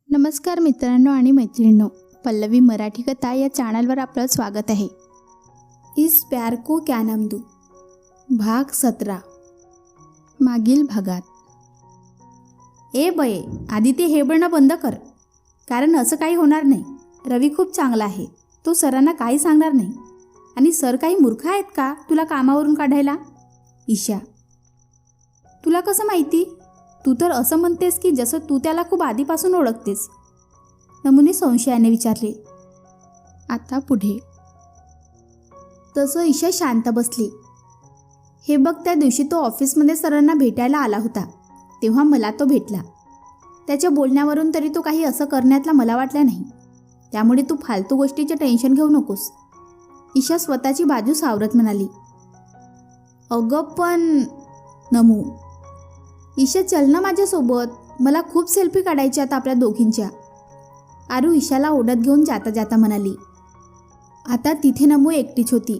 नमस्कार मित्रांनो आणि मैत्रिणींनो, पल्लवी मराठी कथा या चॅनलवर आपलं स्वागत आहे. इस प्यार को क्या नाम दूं, भाग 17. मागील भागात. ए बये, आधी ते हेबळणं बंद कर, कारण असं काही होणार नाही. रवी खूप चांगला आहे, तो सरांना काही सांगणार नाही. आणि सर काही मूर्ख आहेत का तुला कामावरून काढायला? ईशा: तुला कसं माहिती? तू तर असं म्हणतेस की जसं तू त्याला खूप आधीपासून ओळखतेस. नमूने संशयाने विचारले. आता पुढे. तसं ईशा शांत बसली. हे बघ, त्या दिवशी तो ऑफिसमध्ये सरांना भेटायला आला होता, तेव्हा मला तो भेटला. त्याच्या बोलण्यावरून तरी तो काही असं करण्यातला मला वाटलं नाही. त्यामुळे तू फालतू गोष्टीचे टेन्शन घेऊ नकोस. ईशा स्वतःची बाजू सावरत म्हणाली. अगं पण नमू. ईशा, चल ना माझ्यासोबत, मला खूप सेल्फी काढायच्या आपल्या दोघींच्या. आरू ईशाला ओढत घेऊन जाता जाता म्हणाली. आता तिथे नमू एकटीच होती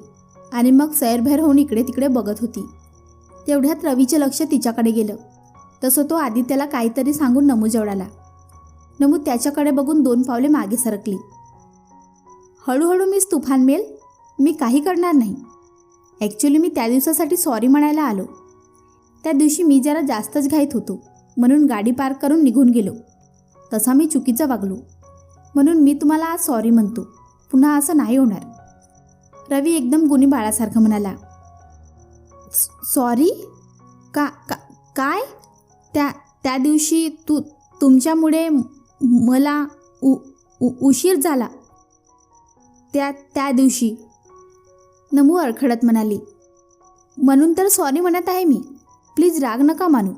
आणि मग सैरभैर होऊन इकडे तिकडे बघत होती. तेवढ्यात रवीचे लक्ष तिच्याकडे गेलं. तसं तो आदित्यला काहीतरी सांगून नमूजवळ आला. नमू त्याच्याकडे बघून 2 पावले मागे सरकली. हळूहळू मिस तुफान मेल, मी काही करणार नाही. ॲक्च्युली मी त्या दिवसासाठी सॉरी म्हणायला आलो. त्या दिवशी मी जरा जास्तच घाईत होतो, म्हणून गाडी पार्क करून निघून गेलो. तसा मी चुकीचं वागलो, म्हणून मी तुम्हाला आज सॉरी म्हणतो. पुन्हा असं नाही होणार. रवी एकदम गुणी बाळासारखं म्हणाला. सॉरी? का का काय? त्या दिवशी तुमच्यामुळे मला उशीर झाला. त्या दिवशी नमू अडखडत म्हणाली. म्हणून तर सॉरी म्हणत आहे मी. प्लीज राग नका मानू.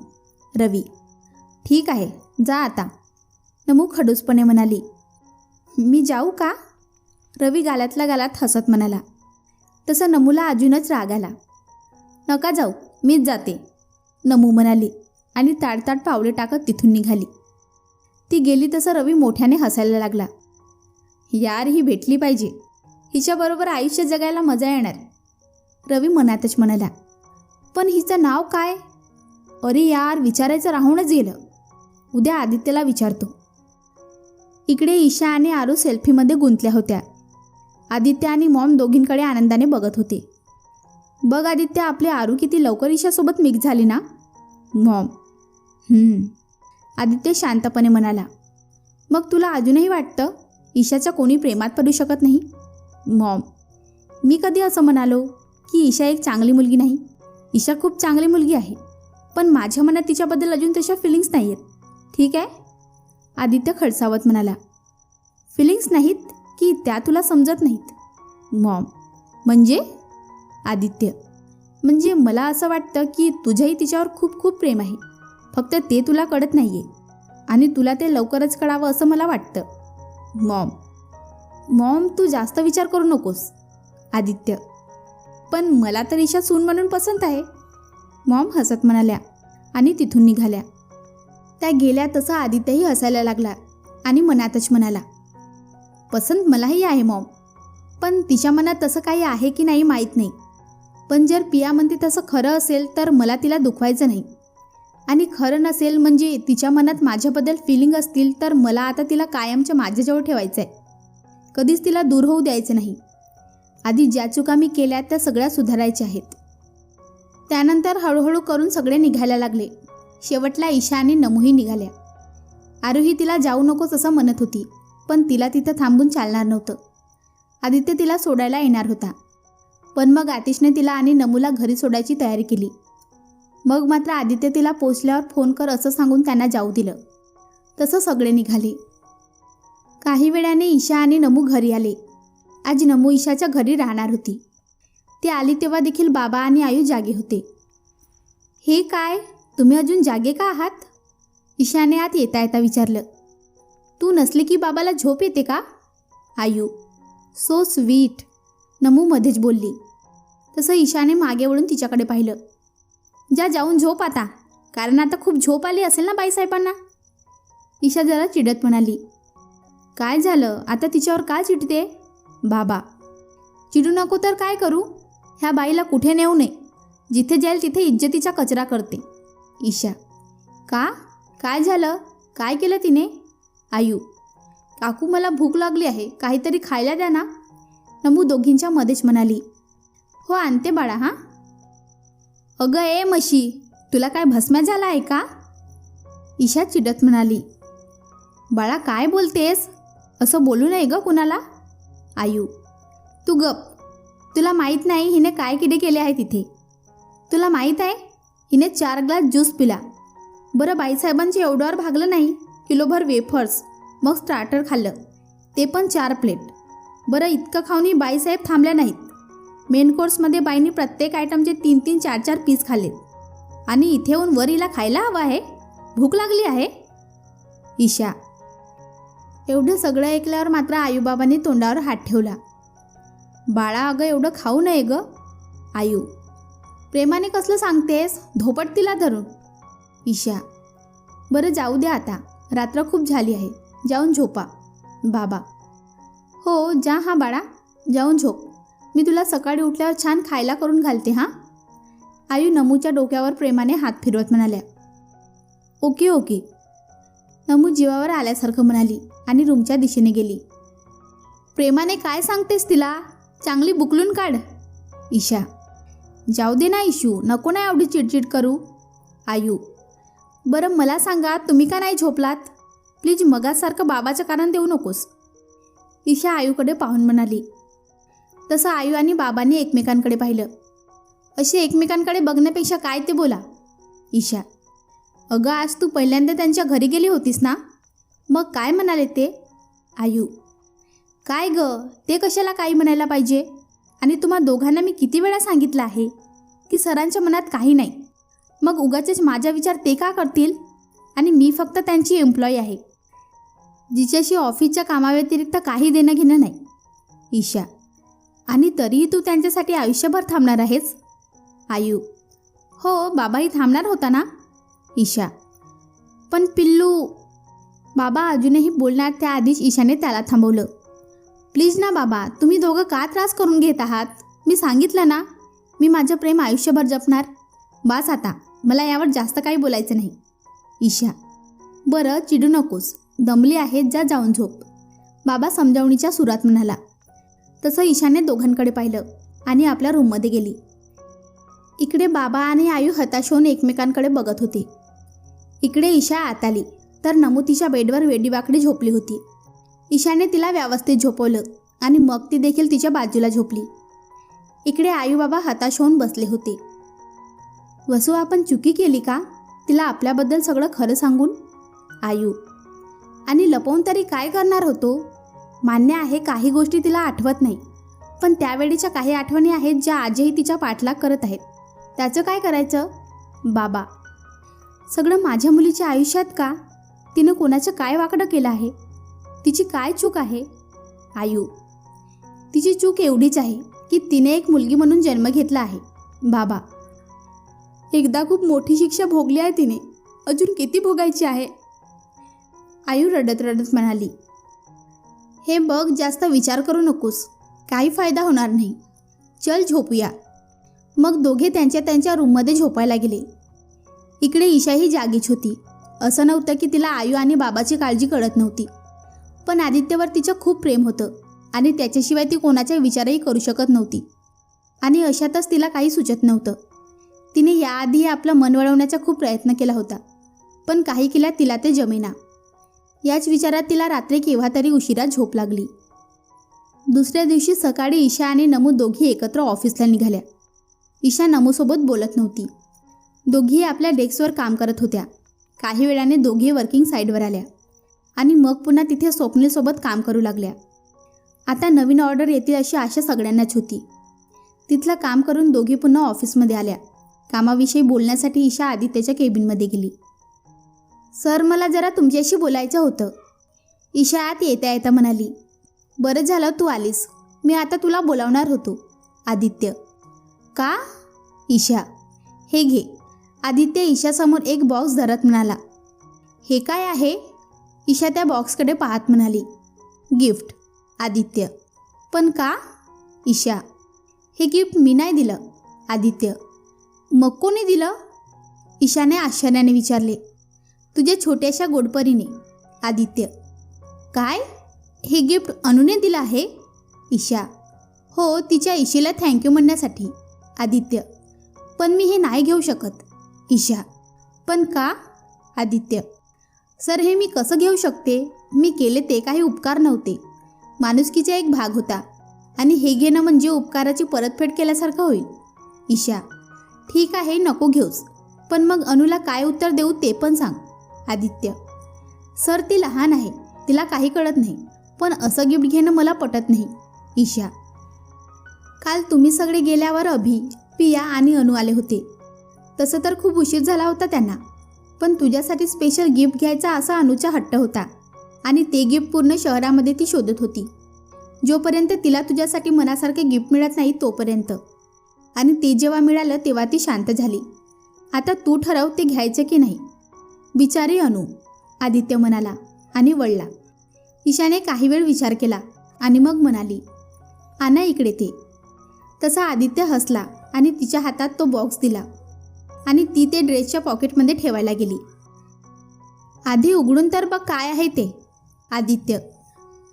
रवी: ठीक आहे, जा आता. नमू खडूसपणे म्हणाली. मी जाऊ का? रवी गालातल्या गालात हसत म्हणाला. तसं नमूला अजूनच राग आला. नका जाऊ, मीच जाते, नमू म्हणाली आणि ताडताड पावले टाकत तिथून निघाली. ती गेली तसं रवी मोठ्याने हसायला लागला. यार, ही भेटली पाहिजे, हिच्याबरोबर आयुष्य जगायला मजा येणार, रवी मनातच म्हणाला. पण हिचं नाव काय? अरे यार, विचारायचं राहूनच गेलं. उद्या आदित्यला विचारतो. इकडे ईशा आणि आरू सेल्फीमध्ये गुंतल्या होत्या. आदित्य आणि मॉम दोघींकडे आनंदाने बघत होते. बघ आदित्य, आपली आरू किती लवकर ईशासोबत मिक्स झाली ना. मॉम: आदित्य शांतपणे म्हणाला. मग तुला अजूनही वाटतं ईशाच्या कोणी प्रेमात पडू शकत नाही? मॉम: मी कधी असं म्हणालो की ईशा एक चांगली मुलगी नाही? ईशा खूप चांगली मुलगी आहे, पण माझ्या मनात तिच्याबद्दल अजून तशा फिलिंग्स नाही आहेत. ठीक आहे, आदित्य खडसावत म्हणाला. फिलिंग्स नाहीत की त्या तुला समजत नाहीत? मॉम: म्हणजे? आदित्य: म्हणजे मला असं वाटतं की तुझ्याही तिच्यावर खूप खूप प्रेम आहे, फक्त ते तुला कळत नाही आहे आणि तुला ते लवकरच कळावं असं मला वाटतं. मॉम, तू जास्त विचार करू नकोस. आदित्य: पण मला तर ईशा सून म्हणून पसंत आहे. मॉम हसत म्हणाल्या आणि तिथून निघाल्या. त्या गेल्या तसा आदित्यही हसायला लागला आणि मनातच म्हणाला. पसंत मलाही आहे मॉम, पण तिच्या मनात तसं काही आहे की नाही माहीत नाही. पण जर पिया म्हणते तसं खरं असेल तर मला तिला दुखवायचं नाही. आणि खरं नसेल म्हणजे तिच्या मनात माझ्याबद्दल फिलिंग असतील तर मला आता तिला कायमच्या माझ्याजवळ ठेवायचं आहे. कधीच तिला दूर होऊ द्यायचं नाही. आधी ज्या चुका मी केल्या त्या सगळ्या सुधारायच्या आहेत. त्यानंतर हळूहळू करून सगळे निघायला लागले. शेवटला ईशा आणि नमूही निघाल्या. आरूही तिला जाऊ नकोस असं म्हणत होती, पण तिला तिथं थांबून चालणार नव्हतं. आदित्य तिला सोडायला येणार होता, पण मग आतिशने तिला आणि नमूला घरी सोडायची तयारी केली. मग मात्र आदित्य तिला पोचल्यावर फोन कर असं सांगून त्यांना जाऊ दिलं. तसं सगळे निघाले. काही वेळाने ईशा आणि नमू घरी आले. आज नमू ईशाच्या घरी राहणार होती. ती आली तेव्हा देखील बाबा आणि आयू जागे होते. हे काय, तुम्ही अजून जागे का आहात? ईशाने आत येता येता विचारलं. तू नसली की बाबाला झोप येते का? आयू: सो स्वीट, नमू मध्येच बोलली. तसं ईशाने मागे वळून तिच्याकडे पाहिलं. जाऊन झोप आता, कारण आता खूप झोप आली असेल ना बाईसाहेबांना. ईशा जरा चिडत म्हणाली. काय झालं, आता तिच्यावर का चिडते? बाबा: चिडू नको तर काय करू? ह्या बाईला कुठे नेऊ नये, जिथे जाईल तिथे इज्जतीचा कचरा करते. ईशा: का? काय झालं? काय केलं तिने? आयू, काकू मला भूक लागली आहे, काहीतरी खायला द्या ना. नमू दोघींच्या मध्येच म्हणाली. हो आणते बाळा. हां. अगं ए म्हशी, तुला काय भस्म्या झाला आहे का? ईशा चिडत म्हणाली. बाळा काय बोलतेस? असं बोलू नये गं कुणाला. आयू, तू गप. तुला माहीत नाही हिने काय किडे केले आहे तिथे. तुला माहीत आहे हिने 4 ग्लास ज्यूस पिला. बरं बाईसाहेबांच्या एवढ्यावर भागलं नाही. किलोभर वेफर्स, मग स्टार्टर खाल्लं, ते पण 4 प्लेट. बरं इतकं खाऊनही बाईसाहेब थांबल्या नाहीत. मेन कोर्समध्ये बाईंनी प्रत्येक आयटमचे 3-3, 4-4 पीस खाल्लेत. आणि इथे येऊन वर हिला खायला हवं आहे. भूक लागली आहे. ईशा. एवढं सगळं ऐकल्यावर मात्र आयूबाबांनी तोंडावर हात ठेवला. बाळा अगं एवढं खाऊ नये गं. आयू, प्रेमाने कसलं सांगतेस? धोपट तिला धरून. ईशा. बरं जाऊ द्या आता, रात्र खूप झाली आहे, जाऊन झोपा. बाबा. हो जा. हां बाळा, जाऊन झोप. मी तुला सकाळी उठल्यावर छान खायला करून घालते. हां. आयू नमूच्या डोक्यावर प्रेमाने हात फिरवत म्हणाल्या. Okay okay. नमू जीवावर आल्यासारखं म्हणाली आणि रूमच्या दिशेने गेली. प्रेमाने काय सांगतेस तिला? चांगली बुकलून काढ. ईशा. जाऊ दे ना इशू, नको नाही एवढी चिडचिड करू. आयू. बरं मला सांगा, तुम्ही का नाही झोपलात? प्लीज मगासारखं बाबाचं कारण देऊ नकोस. ईशा आयूकडे पाहून म्हणाली. तसं आयू आणि बाबांनी एकमेकांकडे पाहिलं. असे एकमेकांकडे बघण्यापेक्षा काय ते बोला. ईशा. अगं आज तू पहिल्यांदा त्यांच्या घरी गेली होतीस ना, मग काय म्हणाले ते? आयू. काय गं, ते कशाला काही म्हणायला पाहिजे? आणि तुम्हा दोघांना मी किती वेळा सांगितलं आहे की सरांच्या मनात काही नाही. मग उगाचच माझा विचार ते का करतील? आणि मी फक्त त्यांची एम्प्लॉई आहे, जिच्याशी ऑफिसच्या कामाव्यतिरिक्त काही देणं घेणं नाही. ईशा. आणि तरीही तू त्यांच्यासाठी आयुष्यभर थांबणार आहेस? आयू. हो, बाबाही थांबणार होता ना. ईशा. पण पिल्लू. बाबा अजूनही बोलणार त्याआधीच ईशाने त्याला थांबवलं. प्लीज ना बाबा, तुम्ही दोघं का त्रास करून घेत आहात? मी सांगितलं ना, मी माझं प्रेम आयुष्यभर जपणार. बास आता, मला यावर जास्त काही बोलायचं नाही. ईशा. बरं चिडू नकोस, दमली आहेत, जा जाऊन झोप. बाबा समजावणीच्या सुरात म्हणाला. तसं ईशाने दोघांकडे पाहिलं आणि आपल्या रूममध्ये गेली. इकडे बाबा आणि आयू हताश होऊन एकमेकांकडे बघत होते. इकडे ईशा आत आली तर नमू तिच्या बेडवर वेडीवाकडी झोपली होती. ईशाने तिला व्यवस्थित झोपवलं आणि मग ती देखील तिच्या बाजूला झोपली. इकडे आयू बाबा हताश होऊन बसले होते. वसू, आपण चुकी केली का? तिला आपल्याबद्दल सगळं खरं सांगून. आयू. आणि लपवून तरी काय करणार होतो? मान्य आहे काही गोष्टी तिला आठवत नाही, पण त्यावेळीच्या काही आठवणी आहेत ज्या आजही तिच्या पाठलाग करत आहेत. त्याचं काय करायचं? बाबा. सगळं माझ्या मुलीच्या आयुष्यात का? तिनं कोणाचं काय वाकडं केलं आहे? तिची काय चूक आहे? आयू. तिची चूक एवढीच आहे की तिने एक मुलगी म्हणून जन्म घेतला आहे. बाबा. एकदा खूप मोठी शिक्षा भोगली आहे तिने, अजून किती भोगायची आहे? आयू रडत रडत म्हणाली. हे बघ, जास्त विचार करू नकोस, काही फायदा होणार नाही. चल झोपूया. मग दोघे त्यांच्या त्यांच्या रूममध्ये झोपायला गेले. इकडे ईशाही जागीच होती. असं नव्हतं की तिला आयू आणि बाबाची काळजी कळत नव्हती, पण आदित्यवर तिचं खूप प्रेम होतं आणि त्याच्याशिवाय ती कोणाचा विचारही करू शकत नव्हती. आणि अशातच तिला काही सुचत नव्हतं. तिने याआधी आपलं मन वळवण्याचा खूप प्रयत्न केला होता, पण काही केल्या तिला ते जमेना. याच विचारात तिला रात्री केव्हा तरी उशिरा झोप लागली. दुसऱ्या दिवशी सकाळी ईशा आणि नमू दोघी एकत्र ऑफिसला निघाल्या. ईशा नमूसोबत बोलत नव्हती. दोघीही आपल्या डेस्कवर काम करत होत्या. काही वेळाने दोघी वर्किंग साईडवर आल्या आणि मग पुन्हा तिथे स्वप्नीलसोबत काम करू लागल्या. आता नवीन ऑर्डर येतील अशी आशा सगळ्यांनाच होती. तिथलं काम करून दोघी पुन्हा ऑफिसमध्ये आल्या. कामाविषयी बोलण्यासाठी ईशा आदित्यच्या केबिनमध्ये गेली. सर, मला जरा तुमच्याशी बोलायचं होतं. ईशा आत येता येता म्हणाली. बरं झालं तू आलीस, मी आता तुला बोलावणार होतो. आदित्य. का? ईशा. हे घे. आदित्य ईशासमोर एक बॉक्स धरत म्हणाला. हे काय आहे? ईशा त्या बॉक्सकडे पाहत म्हणाली. गिफ्ट. आदित्य. पण का? ईशा. हे गिफ्ट मी नाही दिलं. आदित्य. मग कोणी दिलं? ईशाने आश्चर्याने विचारले. तुझ्या छोट्याशा गोडपरीने. आदित्य. काय? हे गिफ्ट अनुने दिलं आहे? ईशा: हो, तिच्या ईशीला थँक्यू म्हणण्यासाठी. आदित्य: पण मी हे नाही घेऊ शकत. ईशा: पण का? आदित्य: सर, हे मी कसं घेऊ शकते? मी केले ते काही उपकार नव्हते, माणुसकीचा एक भाग होता आणि हे घेणं म्हणजे उपकाराची परतफेड केल्यासारखं होईल. ईशा: ठीक आहे, नको घेऊस, पण मग अनुला काय उत्तर देऊ ते पण सांग. आदित्य: सर, ती लहान आहे, तिला काही कळत नाही, पण असं गिफ्ट घेणं मला पटत नाही. ईशा: काल तुम्ही सगळे गेल्यावर अभि, पिया आणि अनु आले होते. तसं तर खूप उशीर झाला होता त्यांना, पण तुझ्यासाठी स्पेशल गिफ्ट घ्यायचा असा अनुचा हट्ट होता आणि ते गिफ्ट पूर्ण शहरामध्ये ती शोधत होती, जोपर्यंत तिला तुझ्यासाठी मनासारखे गिफ्ट मिळत नाही तोपर्यंत. आणि ते जेव्हा मिळालं तेव्हा ती शांत झाली. आता तू ठरव ते घ्यायचं की नाही. बिचारी अनु, आदित्य म्हणाला आणि वळला. ईशाने काही वेळ विचार केला आणि मग म्हणाली, आणा इकडे ते. तसा आदित्य हसला आणि तिच्या हातात तो बॉक्स दिला आणि ती ते ड्रेसच्या पॉकेटमध्ये ठेवायला गेली. आधी उघडून तर बघ काय आहे ते. आदित्य: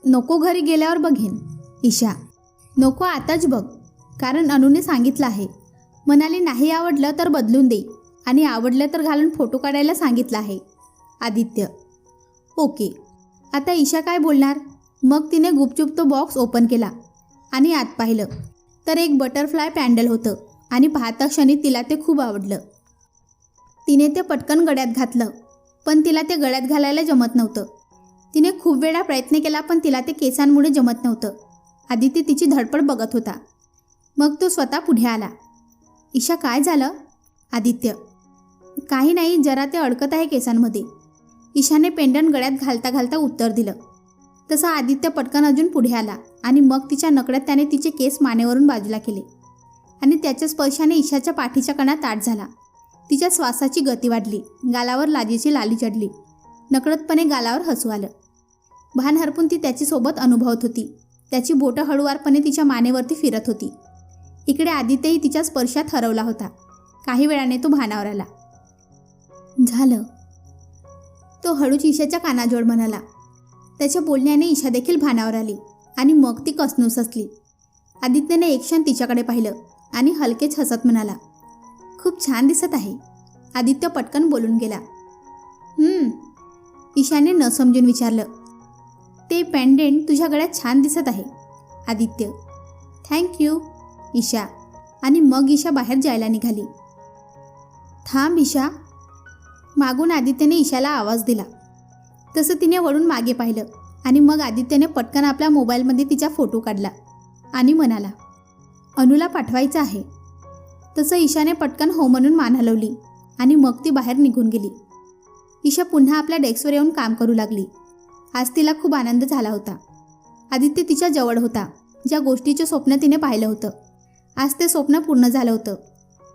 नको, घरी गेल्यावर बघेन. ईशा: नको, आताच बघ, कारण अनुने सांगितलं आहे. म्हणाली नाही आवडलं तर बदलून दे आणि आवडलं तर घालून फोटो काढायला सांगितलं आहे. आदित्य: ओके. आता ईशा काय बोलणार? मग तिने गुपचूप तो बॉक्स ओपन केला आणि आत पाहिलं तर एक बटरफ्लाय पॅन्डल होतं आणि पाहता क्षणी तिला ते खूप आवडलं. तिने ते पटकन गळ्यात घातलं, पण तिला ते गळ्यात घालायला जमत नव्हतं. तिने खूप वेळा प्रयत्न केला, पण तिला ते केसांमुळे जमत नव्हतं. आदित्य तिची धडपड बघत होता. मग तो स्वतः पुढे आला. ईशा, काय झालं? आदित्य: काही नाही, जरा ते अडकत आहे केसांमध्ये. ईशाने पेंडंट गळ्यात घालता घालता उत्तर दिलं. तसा आदित्य पटकन अजून पुढे आला आणि मग तिच्या नकळत त्याने तिचे केस मानेवरून बाजूला केले आणि त्याच्या स्पर्शाने ईशाच्या पाठीच्या कणा ताठ झाला. तिच्या श्वासाची गती वाढली, गालावर लाजेची लाली चढली, नकळतपणे गालावर हसू आलं. भान हरपून ती त्याच्यासोबत अनुभवत होती. त्याची बोटं हळूवारपणे तिच्या मानेवरती फिरत होती. इकडे आदित्यही तिच्या स्पर्शात हरवला होता. काही वेळाने तो भानावर आला. झालं, तो हळूच ईशाच्या कानाजवळ म्हणाला. त्याच्या बोलण्याने ईशा देखील भानावर आली आणि मग ती कसनूस असली. आदित्यने एक क्षण तिच्याकडे पाहिलं आणि हलकेच हसत म्हणाला, खूप छान दिसत आहे. आदित्य पटकन बोलून गेला. ईशाने न समजून विचारलं. ते पेंडेंट तुझ्या गळ्यात छान दिसत आहे. आदित्य: थँक्यू. ईशा. आणि मग ईशा बाहेर जायला निघाली. थांब ईशा. मागून आदित्यने ईशाला आवाज दिला. तसं तिने वळून मागे पाहिलं आणि मग आदित्यने पटकन आपल्या मोबाईलमध्ये तिचा फोटो काढला आणि म्हणाला, अनुला पाठवायचं आहे. तसं ईशाने पटकन हो म्हणून मान हलवली आणि मग ती बाहेर निघून गेली. ईशा पुन्हा आपल्या डेस्कवर येऊन काम करू लागली. आज तिला खूप आनंद झाला होता. आदित्य तिच्या जवळ होता. ज्या गोष्टीचे स्वप्न तिने पाहिलं होतं, आज ते स्वप्न पूर्ण झालं होतं.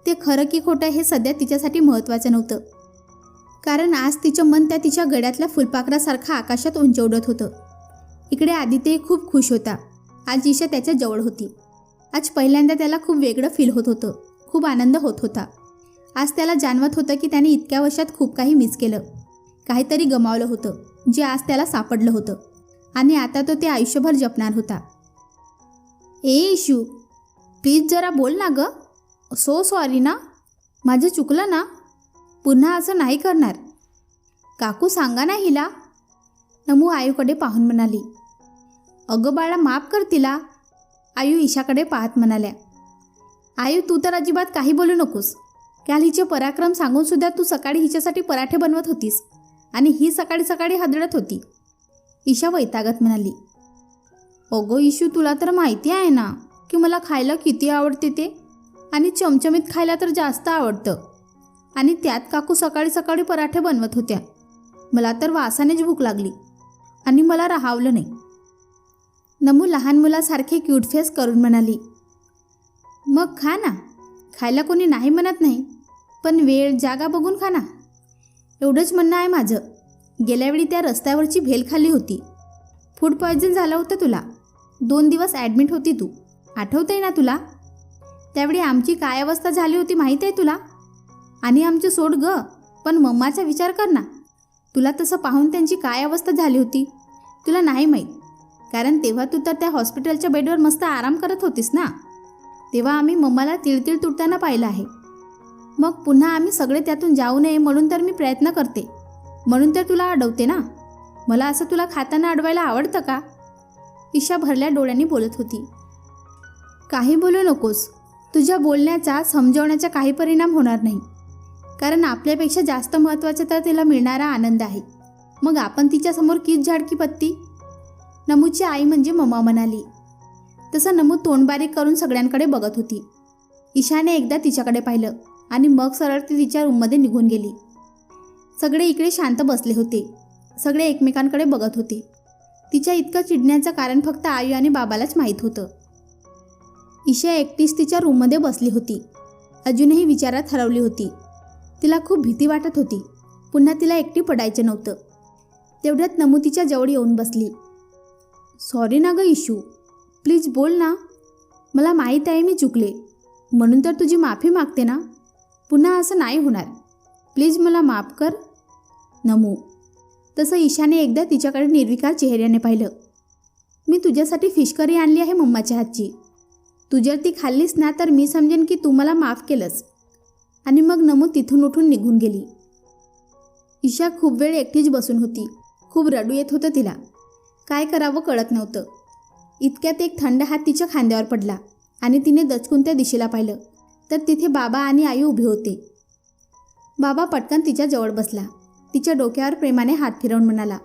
ते खरं की खोटं हे सध्या तिच्यासाठी महत्त्वाचं नव्हतं, कारण आज तिचं मन त्या तिच्या गळ्यातल्या फुलपाखरासारखं आकाशात उंच उडत होतं. इकडे आदित्यही खूप खुश होता. आज ईशा त्याच्या जवळ होती. आज पहिल्यांदा त्याला खूप वेगळं फील होत होतं. खूप आनंद होत होता. आज त्याला जाणवत होतं की त्याने इतक्या वर्षात खूप काही मिस केलं, काहीतरी गमावलं होतं जे आज त्याला सापडलं होतं आणि आता तो ते आयुष्यभर जपणार होता. ए इशू, प्लीज जरा बोल ना गं. सो सॉरी ना, माझं चुकलं ना, पुन्हा असं नाही करणार. काकू सांगा ना हिला. नमू आयूकडे पाहून म्हणाली. अगं बाळा, माफ कर तिला. आयू ईशाकडे पाहत म्हणाल्या. आयू, तू तर अजिबात काही बोलू नकोस. काल हिचे पराक्रम सांगून सुद्धा तू सकाळी हिच्यासाठी पराठे बनवत होतीस आणि ही सकाळी सकाळी हादरत होती. ईशा वैतागत म्हणाली. अगो इशू, तुला तर माहिती आहे ना की मला खायला किती आवडते ते, आणि चमचमीत खायला तर जास्त आवडतं. आणि त्यात काकू सकाळी सकाळी पराठे बनवत होत्या. मला तर वासानेच भूक लागली आणि मला राहावलं नाही. नमू लहान मुलासारखे क्यूट फेस करून म्हणाली. मग खा ना, खायला कोणी नाही म्हणत नाही, पण वेळ जागा बघून खा ना. एवढंच म्हणणं आहे माझं. गेल्यावेळी त्या रस्त्यावरची भेल खाल्ली होती. फूड पॉयझन झालं होतं तुला. 2 दिवस ॲडमिट होती तू. आठवतंय ना तुला? त्यावेळी आमची काय अवस्था झाली होती माहीत आहे तुला? आणि आमचं सोड गं, पण मम्माचा विचार कर ना. तुला तसं पाहून त्यांची काय अवस्था झाली होती. तुला नाही माहीत, कारण तेव्हा तू तर त्या हॉस्पिटलच्या बेडवर मस्त आराम करत होतीस ना. तेव्हा आम्ही मम्माला तिळतिळ तुटताना पाहिलं आहे. मग पुन्हा आम्ही सगळे त्यातून जाऊ नये म्हणून तर मी प्रयत्न करते, म्हणून तर तुला अडवते ना. मला असं तुला खाताना अडवायला आवडतं का? ईशा भरल्या डोळ्यांनी बोलत होती. काही बोलू नकोस. तुझ्या बोलण्याचा समजवण्याचा काही परिणाम होणार नाही, कारण आपल्यापेक्षा जास्त महत्त्वाचा तर तिला मिळणारा आनंद आहे. मग आपण तिच्यासमोर किस झाडकी पत्ती. नमूची आई म्हणजे मम्मा म्हणाली. तसं नमू तोंड बारीक करून सगळ्यांकडे बघत होती. ईशाने एकदा तिच्याकडे पाहिलं आणि मग सरळ ती तिच्या रूममध्ये निघून गेली. सगळे इकडे शांत बसले होते. सगळे एकमेकांकडे बघत होते. तिच्या इतकं चिडण्याचं कारण फक्त आई आणि बाबालाच माहीत होतं. ईशा एकटीच तिच्या रूममध्ये बसली होती. अजूनही विचारात हरवली होती. तिला खूप भीती वाटत होती. पुन्हा तिला एकटी पडायचं नव्हतं. तेवढ्यात नमू तिच्या जवळ येऊन बसली. सॉरी ना गं इशू, प्लीज बोल ना. मला माहीत आहे मी चुकले, म्हणून तर तुझी माफी मागते ना. पुन्हा असं नाही होणार. प्लीज मला माफ कर. नमू. तसं ईशाने एकदा तिच्याकडे निर्विकार चेहऱ्याने पाहिलं. मी तुझ्यासाठी फिश करी आणली आहे मम्माच्या हातची. तू जर ती खाल्लीस ना तर मी समजेन की तू मला माफ केलंस. आणि मग नमू तिथून उठून निघून गेली. ईशा खूप वेळ एकटीच बसून होती. खूप रडू येत होतं तिला. काय करावं कळत नव्हतं. इतक्यात एक थंड हात तिच्या खांद्यावर पडला आणि तिने दचकून त्या दिशेला पाहिलं तर तिथे बाबा आणि आई उभे होते. बाबा पटकन तिच्या जवळ बसला. तिच्या डोक्यावर प्रेमाने हात फिरवून म्हणाला,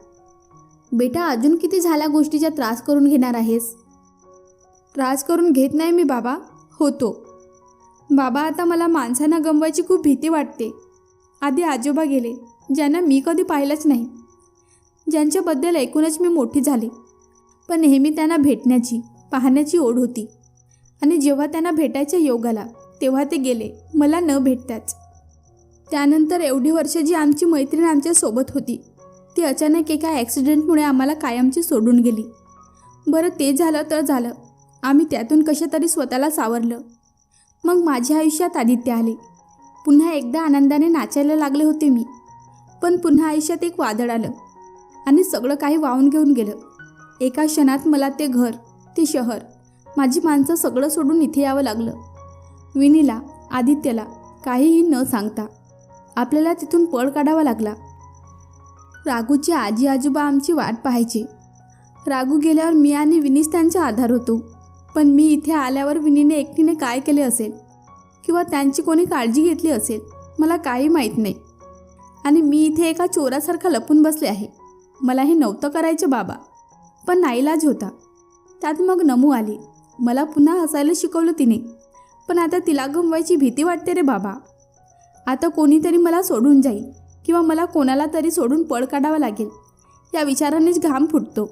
बेटा, अजून किती झाल्या गोष्टीचा त्रास करून घेणार आहेस? त्रास करून घेत नाही मी बाबा, होतो. बाबा, आता मला माणसांना गमवायची खूप भीती वाटते. आधी आजोबा गेले, ज्यांना मी कधी पाहिलंच नाही, ज्यांच्याबद्दल ऐकूनच मी मोठी झाले. पण नेहमी त्यांना भेटण्याची, पाहण्याची ओढ होती. आणि जेव्हा त्यांना भेटायचा योग आला तेव्हा ते गेले, मला न भेटताच. त्यानंतर एवढी वर्ष जी आमची मैत्रीण आमच्यासोबत होती ती अचानक एका ॲक्सिडेंटमुळे आम्हाला कायमची सोडून गेली. बरं, ते झालं तर झालं. आम्ही त्यातून कशा तरी स्वतःला सावरलं. मग माझ्या आयुष्यात आदित्य आले. पुन्हा एकदा आनंदाने नाचायला लागले होते मी. पण पुन्हा आयुष्यात एक वादळ आलं आणि सगळं काही वाहून घेऊन गेलं. एका क्षणात मला ते घर, ते शहर, माझी माणसं सगळं सोडून इथे यावं लागलं. विनीला, आदित्यला काहीही न सांगता आपल्याला तिथून पळ काढावा लागला. राघूचे आजी आजोबा आमची वाट पाहायचे. राघू गेल्यावर मी आणि विनीच त्यांचा आधार होतो. पण मी इथे आल्यावर विनीने एकटीने काय केले असेल किंवा त्यांची कोणी काळजी घेतली असेल मला काही माहीत नाही. आणि मी इथे एका चोरासारखा लपून बसले आहे. मला हे नव्हतं करायचं बाबा, पण नाईलाज होता. त्यात मग नमू आली. मला पुन्हा हसायला शिकवलं तिने. पण आता तिला गमवायची भीती वाटते रे बाबा. आता कोणीतरी मला सोडून जाईल किंवा मला कोणाला तरी सोडून पळ काढावा लागेल या विचारानेच घाम फुटतो.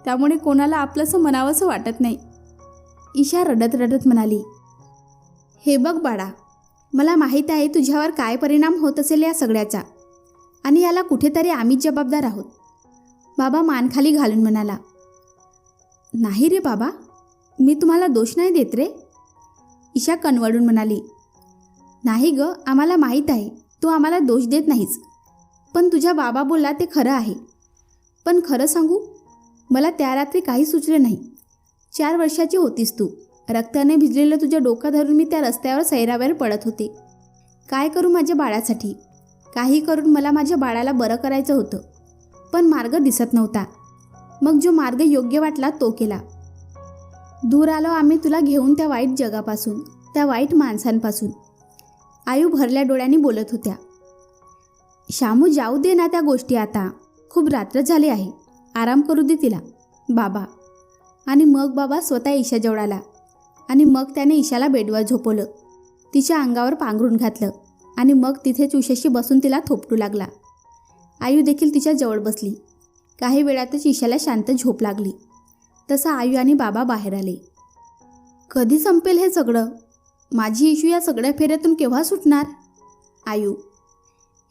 त्यामुळे कोणाला आपलंसं म्हणावंसं वाटत नाही. ईशा रडत रडत म्हणाली, हे बघ बाळा, मला माहीत आहे तुझ्यावर काय परिणाम होत असेल या सगळ्याचा, आणि याला कुठेतरी आम्हीच जबाबदार आहोत. बाबा मान खाली घालून म्हणाला, नाही रे बाबा, मी तुम्हाला दोष नाही देत रे. ईशा कणवळून म्हणाली, नाही ग, आम्हाला माहीत आहे तू आम्हाला दोष देत नाहीस. पण तुझ्या बाबा बोलला ते खरं आहे. पण खरं सांगू, मला त्या रात्री काही सुचले नाही. 4 वर्षाची होतीस तू. रक्ताने भिजलेलं तुझ्या डोकं धरून मी त्या रस्त्यावर सैराबाहेर पडत होते. काय करू माझ्या बाळासाठी? काही करून मला माझ्या बाळाला बरं करायचं होतं. पण मार्ग दिसत नव्हता. मग जो मार्ग योग्य वाटला तो केला. दूर आलो आम्ही तुला घेऊन त्या वाईट जगापासून, त्या वाईट माणसांपासून. आयू भरल्या डोळ्यांनी बोलत होत्या. शामू, जाऊ दे ना त्या गोष्टी आता. खूप रात्र झाली आहे, आराम करू दे तिला. बाबा. आणि मग बाबा स्वतः ईशाजवळ आला आणि मग त्याने ईशाला बेडवर झोपवलं. तिच्या अंगावर पांघरून घातलं आणि मग तिथेच उशाशी बसून तिला थोपटू लागला. आयू देखील तिच्या जवळ बसली. काही वेळातच ईशाला शांत झोप लागली. तसं आयू आणि बाबा बाहेर आले. कधी संपेल हे सगळं? माझी इशू या सगळ्या फेऱ्यातून केव्हा सुटणार? आयू.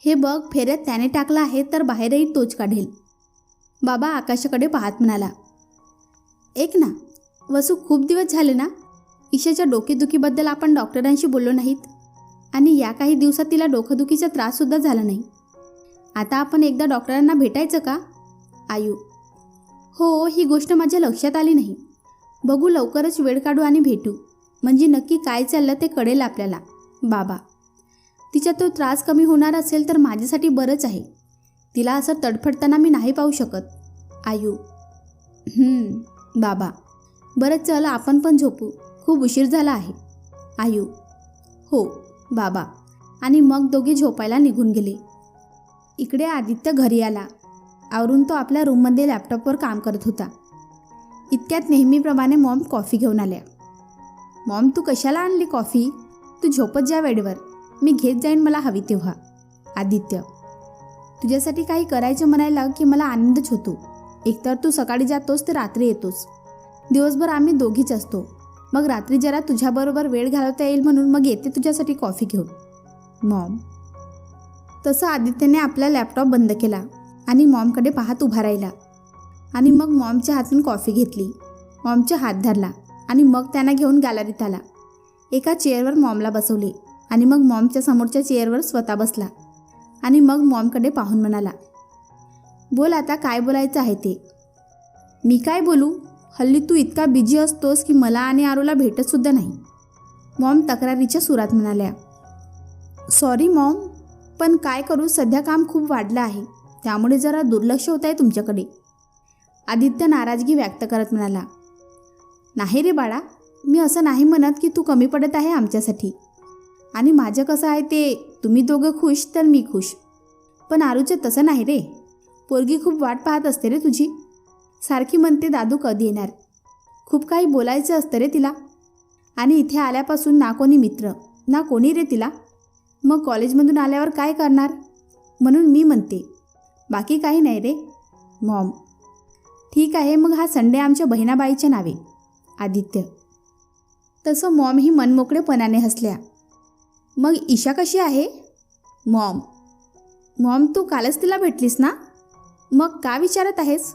हे बघ, फेऱ्यात त्याने टाकला आहे तर बाहेरही तोच काढेल. बाबा आकाशाकडे पाहत म्हणाला, ऐक ना वसू, खूप दिवस झाले ना ईशाच्या डोकेदुखीबद्दल आपण डॉक्टरांशी बोललो नाहीत. आणि या काही दिवसात तिला डोकेदुखीचा त्राससुद्धा झाला नाही. आता आपण एकदा डॉक्टरांना भेटायचं का? आयू. हो, ही गोष्ट माझ्या लक्षात आली नाही. बघू लवकरच वेळ काढू आणि भेटू, म्हणजे नक्की काय चाललं ते कळेल आपल्याला. बाबा, तिचा तो त्रास कमी होणार असेल तर माझ्यासाठी बरंच आहे. तिला असं तडफडताना मी नाही पाहू शकत. आयू. बाबा, बरं चल आपण पण झोपू, खूप उशीर झाला आहे. आयू. हो बाबा. आणि मग दोघे झोपायला निघून गेले. इकडे आदित्य घरी आला. आवरून तो आपल्या रूममध्ये लॅपटॉपवर काम करत होता. इतक्यात नेहमीप्रमाणे मॉम कॉफी घेऊन आल्या. मॉम, तू कशाला आणली कॉफी? तू झोपत जा वेळेवर, मी घेत जाईन मला हवी तेव्हा. आदित्य. तुझ्यासाठी काही करायचं म्हणायला की मला आनंदच होतो. एकतर तू सकाळी जातोस तर रात्री येतोस. दिवसभर आम्ही दोघीच असतो. मग रात्री जरा तुझ्याबरोबर वेळ घालवता येईल म्हणून मग येते तुझ्यासाठी कॉफी घेऊन. मॉम. तसं आदित्यने आपला लॅपटॉप बंद केला आणि मॉमकडे पाहत उभा राहिला. आणि मग मॉमच्या हातून कॉफी घेतली, मॉमचा हात धरला आणि मग त्यांना घेऊन गॅलरीत आला. एका चेअरवर मॉमला बसवले आणि मग मॉमच्या समोरच्या चेअरवर स्वतः बसला आणि मग मॉमकडे पाहून म्हणाला, बोल आता काय बोलायचं आहे ते. मी काय बोलू? हल्ली तू इतका बिझी असतोस की मला आणि आरूला भेटतसुद्धा नाही. मॉम तक्रारीच्या सुरात म्हणाल्या. सॉरी मॉम, पण काय करू, सध्या काम खूप वाढलं आहे, त्यामुळे जरा दुर्लक्ष होत आहे तुमच्याकडे. आदित्य नाराजगी व्यक्त करत म्हणाला. नाही रे बाळा, मी असं नाही म्हणत की तू कमी पडत आहे आमच्यासाठी. आणि माझं कसं आहे ते, तुम्ही दोघं खुश तर मी खुश. पण आरूचं तसं नाही रे. पोरगी खूप वाट पाहत असते रे तुझी. सारखी म्हणते दादू कधी येणार. खूप काही बोलायचं असतं रे तिला. आणि इथे आल्यापासून ना कोणी मित्र ना कोणी रे तिला. मग कॉलेजमधून आल्यावर काय करणार, म्हणून मी म्हणते, बाकी काही नाही रे. मॉम. ठीक आहे, मग हा संडे आमच्या बहिणाबाईच्या नावे. आदित्य. तसं मॉम ही मनमोकळेपणाने हसल्या. मग ईशा कशी आहे? मॉम. मॉम, तू कालच तिला भेटलीस ना, मग का विचारत आहेस?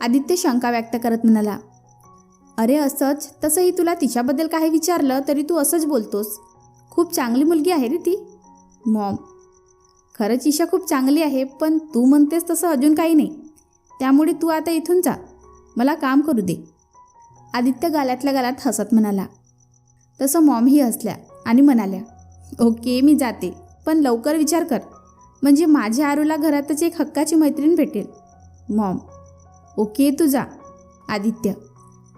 आदित्य शंका व्यक्त करत म्हणाला. अरे असंच, तसंही तुला तिच्याबद्दल काही विचारलं तरी तू असंच बोलतोस. खूप चांगली मुलगी आहे रे ती. मॉम. खरंच ईशा खूप चांगली आहे, पण तू म्हणतेस तसं अजून काही नाही. त्यामुळे तू आता इथून जा, मला काम करू दे. आदित्य गालातल्या गालात हसत म्हणाला. तसं मॉमही हसल्या आणि म्हणाल्या, ओके मी जाते, पण लवकर विचार कर, म्हणजे माझ्या आरूला घरातच एक हक्काची मैत्रीण भेटेल. मॉम. ओके तू जा. आदित्य.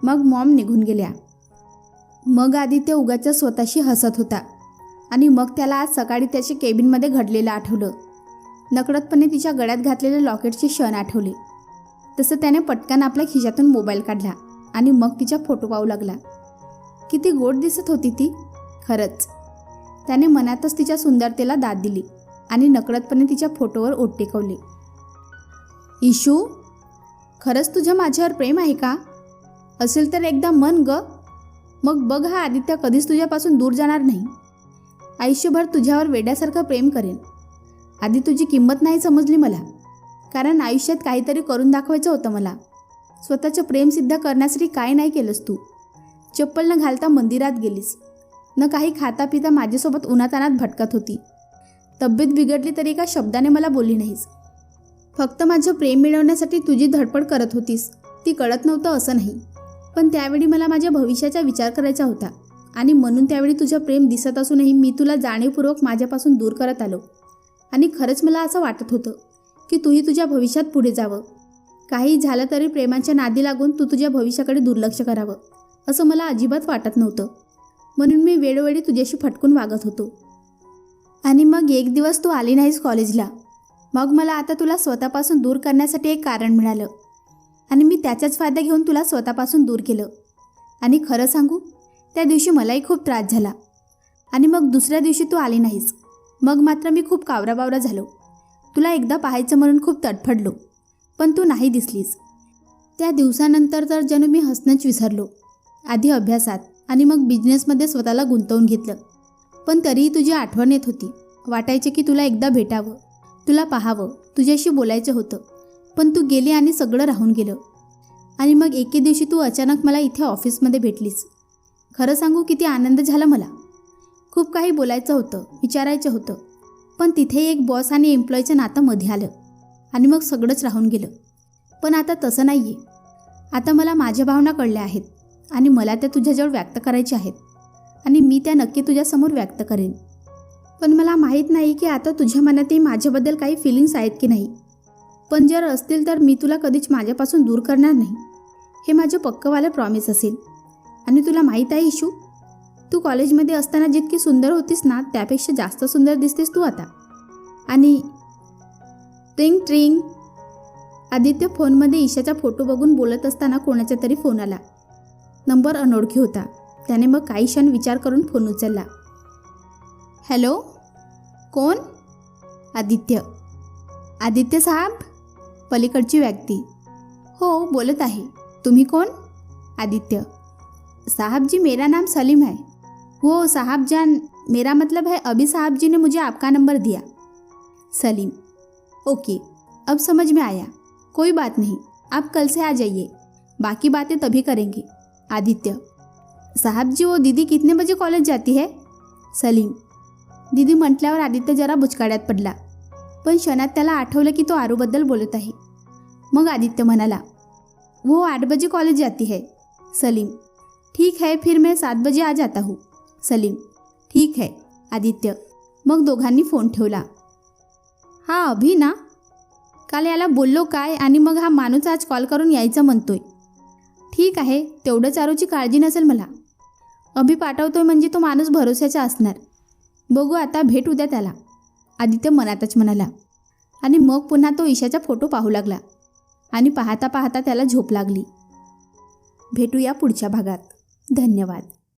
मग मॉम निघून गेल्या. मग आदित्य उगाच स्वतःशी हसत होता. आणि मग त्याला आज सकाळी त्याच्या केबिनमध्ये घडलेलं आठवलं. नकळतपणे तिच्या गळ्यात घातलेले लॉकेटचे क्षण आठवले. तसं त्याने पटकन आपल्या खिशातून मोबाईल काढला आणि मग तिचा फोटो पाहू लागला. किती गोड दिसत होती ती. खरंच. त्याने मनातच तिच्या सुंदरतेला दाद दिली आणि नकळतपणे तिच्या फोटोवर ओठ टेकवले. इशू, खरंच तुझं माझ्यावर प्रेम आहे का? असेल तर एकदा मन ग. मग बघ, हा आदित्य कधीच तुझ्यापासून दूर जाणार नाही. आयुष्यभर तुझ्यावर वेड्यासारखं प्रेम करेन. आधी तुझी किंमत नाही समजली मला, कारण आयुष्यात काहीतरी करून दाखवायचं होतं मला. स्वतःचं प्रेम सिद्ध करण्यासाठी काय नाही केलंस तू. चप्पल न घालता मंदिरात गेलीस, न काही खाता पिता माझ्यासोबत उन्हातानात भटकत होती. तब्येत बिघडली तरी एका शब्दाने मला बोलली नाहीस. फक्त माझं प्रेम मिळवण्यासाठी तुझी धडपड करत होतीस, ती कळत नव्हतं असं नाही. पण त्यावेळी मला माझ्या भविष्याचा विचार करायचा होता आणि म्हणून त्यावेळी तुझं प्रेम दिसत असूनही मी तुला जाणीवपूर्वक माझ्यापासून दूर करत आलो. आणि खरंच मला असं वाटत होतं की तूही तुझ्या भविष्यात पुढे जावं. काही झालं तरी प्रेमाच्या नादी लागून तू तुझ्या भविष्याकडे दुर्लक्ष करावं असं मला अजिबात वाटत नव्हतं. म्हणून मी वेळोवेळी तुझ्याशी फटकून वागत होतो. आणि मग एक दिवस तू आली नाहीस कॉलेजला. मग मला आता तुला स्वतःपासून दूर करण्यासाठी एक कारण मिळालं आणि मी त्याचाच फायदा घेऊन तुला स्वतःपासून दूर केलं. आणि खरं सांगू, त्या दिवशी मलाही खूप त्रास झाला. आणि मग दुसऱ्या दिवशी तू आली नाहीस. मग मात्र मी खूप कावराबावरा झालो. तुला एकदा पाहायचं म्हणून खूप तडफडलो, पण तू नाही दिसलीस. त्या दिवसानंतर तर जणू मी हसणंच विसरलो. आधी अभ्यासात आणि मग बिझनेसमध्ये स्वतःला गुंतवून घेतलं. पण तरीही तुझी आठवण येत होती. वाटायचे की तुला एकदा भेटावं, तुला पाहावं, तुझ्याशी बोलायचं होतं. पण तू गेली आणि सगळं राहून गेलं. आणि मग एके दिवशी तू अचानक मला इथे ऑफिसमध्ये भेटलीस. खरं सांगू, किती आनंद झाला मला. खूप काही बोलायचं होतं, विचारायचं होतं. पण तिथे एक बॉस आणि एम्प्लॉईचं नातं मध्ये आलं आणि मग सगळंच राहून गेलं. पण आता तसं नाही आहे. आता मला माझ्या भावना कळल्या आहेत आणि मला त्या तुझ्याजवळ व्यक्त करायच्या आहेत आणि मी त्या नक्की तुझ्यासमोर व्यक्त करेन. पण मला माहीत नाही की आता तुझ्या मनातही माझ्याबद्दल काही फिलिंग्स आहेत की नाही. पण जर असतील तर मी तुला कधीच माझ्यापासून दूर करणार नाही. हे माझं पक्कवालं प्रॉमिस असेल. आणि तुला माहीत आहे इशू, तू कॉलेजमध्ये असताना जितकी सुंदर होतीस ना त्यापेक्षा जास्त सुंदर दिसतेस तू आता. आणि ट्रिंग ट्रिंग. आदित्य फोनमध्ये ईशाचा फोटो बघून बोलत असताना कोणाचा तरी फोन आला. नंबर अनोळखी होता. त्याने मग काही क्षण विचार करून फोन उचलला. हॅलो, कोण? आदित्य. आदित्य साहब? पलीकडची व्यक्ती. हो, बोलत आहे. तुम्ही कोण? आदित्य. साहब जी, मेरा नाम सलीम है. वो साहब जान, मेरा मतलब है अभी साहब जी ने मुझे आपका नंबर दिया. सलीम. ओके, अब समझ में आया. कोई बात नहीं, आप कल से आ जाइए, बाकी बातें तभी करेंगे. आदित्य. साहब जी, वो दीदी कितने बजे कॉलेज जाती है? सलीम. दीदी म्हटल्यावर आदित्य जरा बुचकाड्यात पडला, पण क्षणात त्याला आठवलं की तो आरूबद्दल बोलत आहे. मग आदित्य म्हणाला, वो 8 बजे कॉलेज जाती है. सलीम. ठीक है, फिर मैं 7 बजे आ जाता हूँ. सलीम. ठीक है. आदित्य. मग दोघांनी फोन ठेवला. हा अभि ना? काल याला बोललो काय आणि मग हा माणूस आज कॉल करून यायचं म्हणतोय. ठीक आहे, तेवढं चारूची काळजी नसेल मला. अभि पाठवतोय म्हणजे तो माणूस भरोश्याचा असणार. बघू आता, भेट उद्या त्याला. आदित्य मनातच म्हणाला. आणि मग पुन्हा तो ईशाचा फोटो पाहू लागला आणि पाहता पाहता त्याला झोप लागली. भेटूया पुढच्या भागात. धन्यवाद.